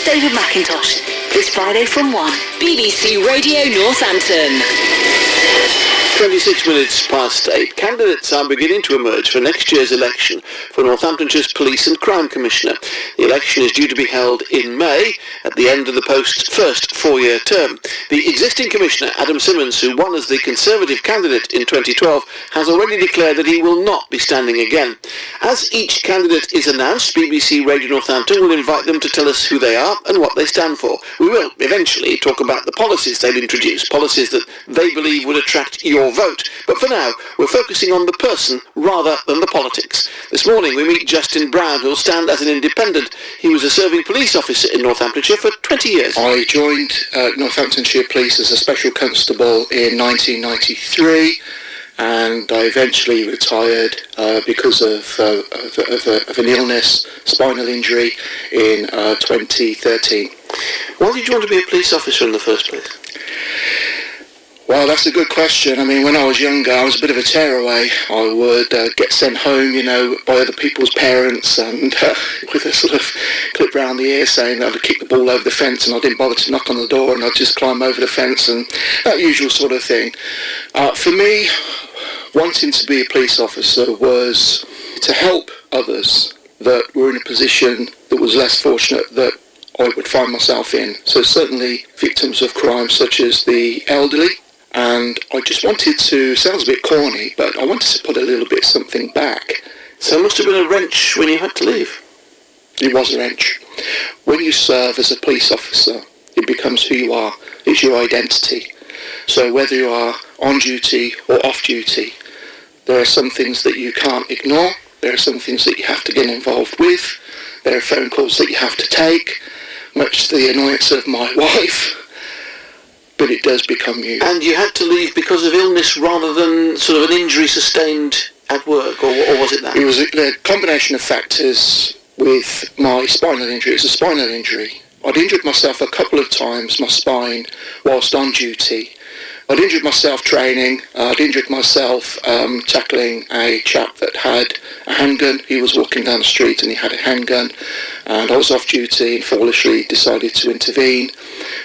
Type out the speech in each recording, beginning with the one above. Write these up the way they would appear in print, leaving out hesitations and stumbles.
with David McIntosh. This Friday from 1. BBC Radio Northampton. 26 minutes past 8. Candidates are beginning to emerge for next year's election for Northamptonshire's Police and Crime Commissioner. The election is due to be held in May at the end of the post's first four-year term. The existing Commissioner, Adam Simmons, who won as the Conservative candidate in 2012, has already declared that he will not be standing again. As each candidate is announced, BBC Radio Northampton will invite them to tell us who they are and what they stand for. We will eventually talk about the policies they'll introduce, policies that they believe would attract your vote. But for now, we're focusing on the person rather than the politics. This morning we meet Justin Brown, who'll stand as an independent. He was a serving police officer in Northamptonshire for 20 years. I joined Northamptonshire Police as a special constable in 1993, and I eventually retired because of an illness, spinal injury, in 2013. Why did you want to be a police officer in the first place? Well, that's a good question. I mean, when I was younger, I was a bit of a tearaway. I would get sent home, by other people's parents, and with a sort of clip round the ear saying that I'd kick the ball over the fence, and I didn't bother to knock on the door, and I'd just climb over the fence, and that usual sort of thing. For me, wanting to be a police officer was to help others that were in a position that was less fortunate that I would find myself in. So certainly victims of crime such as the elderly. And I just wanted to, sounds a bit corny, but I wanted to put a little bit something back. So it must have been a wrench when you had to leave. It was a wrench. When you serve as a police officer, it becomes who you are. It's your identity. So whether you are on duty or off duty, there are some things that you can't ignore. There are some things that you have to get involved with. There are phone calls that you have to take, much to the annoyance of my wife. But it does become you. And you had to leave because of illness rather than sort of an injury sustained at work, or was it that? It was a combination of factors with my spinal injury. It was a spinal injury. I'd injured myself a couple of times, my spine, whilst on duty. I'd injured myself training. I'd injured myself tackling a chap that had a handgun. He was walking down the street and he had a handgun, and I was off duty and foolishly decided to intervene.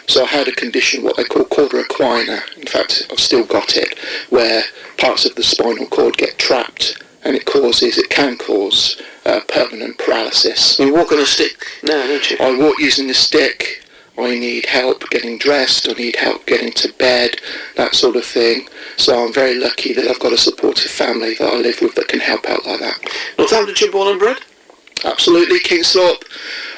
So I had a condition, what they call cauda equina. In fact, I've still got it, where parts of the spinal cord get trapped, and it can cause permanent paralysis. You walk on a stick now, don't you? I walk using a stick. I need help getting dressed, I need help getting to bed, that sort of thing. So I'm very lucky that I've got a supportive family that I live with that can help out like that. Northamptonshire born and bred? Absolutely, Kingsthorpe.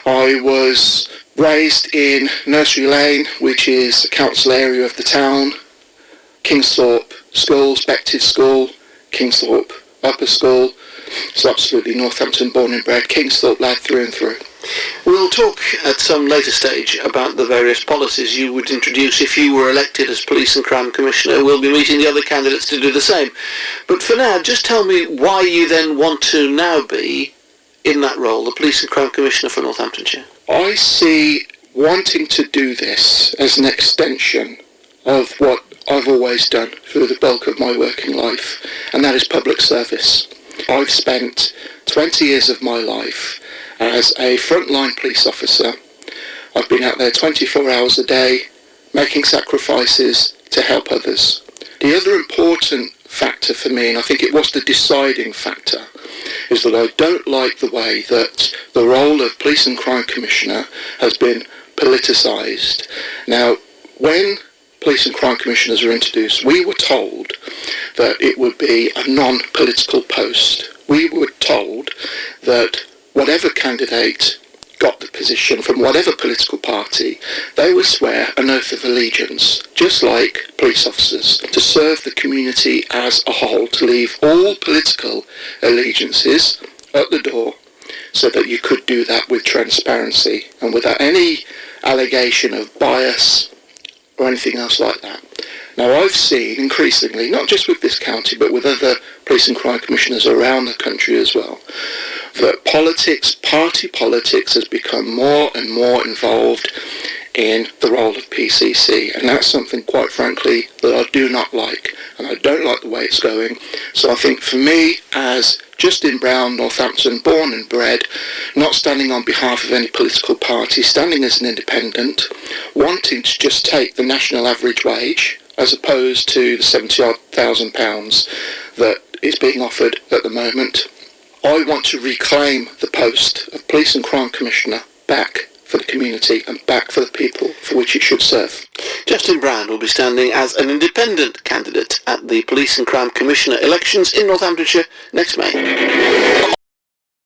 I was raised in Nursery Lane, which is a council area of the town. Kingsthorpe Schools, Bected School, Kingsthorpe Upper School. So absolutely Northampton born and bred, Kingsthorpe lad through and through. We'll talk at some later stage about the various policies you would introduce if you were elected as Police and Crime Commissioner. We'll be meeting the other candidates to do the same. But for now, just tell me why you then want to now be in that role, the Police and Crime Commissioner for Northamptonshire. I see wanting to do this as an extension of what I've always done through the bulk of my working life, and that is public service. I've spent 20 years of my life as a frontline police officer. I've been out there 24 hours a day, making sacrifices to help others. The other important factor for me, and I think it was the deciding factor, is that I don't like the way that the role of Police and Crime Commissioner has been politicised. Now, when Police and Crime Commissioners were introduced, we were told that it would be a non-political post. We were told that whatever candidate got the position from whatever political party, they would swear an oath of allegiance, just like police officers, to serve the community as a whole, to leave all political allegiances at the door so that you could do that with transparency and without any allegation of bias or anything else like that. Now, I've seen increasingly, not just with this county, but with other police and crime commissioners around the country as well, that politics, party politics, has become more and more involved in the role of PCC, and that's something, quite frankly, that I do not like, and I don't like the way it's going. So I think for me, as Justin Brown, Northampton, born and bred, not standing on behalf of any political party, standing as an independent, wanting to just take the national average wage, as opposed to the £70,000 that is being offered at the moment, I want to reclaim the post of Police and Crime Commissioner back for the community and back for the people for which it should serve. Justin Brown will be standing as an independent candidate at the Police and Crime Commissioner elections in Northamptonshire next May.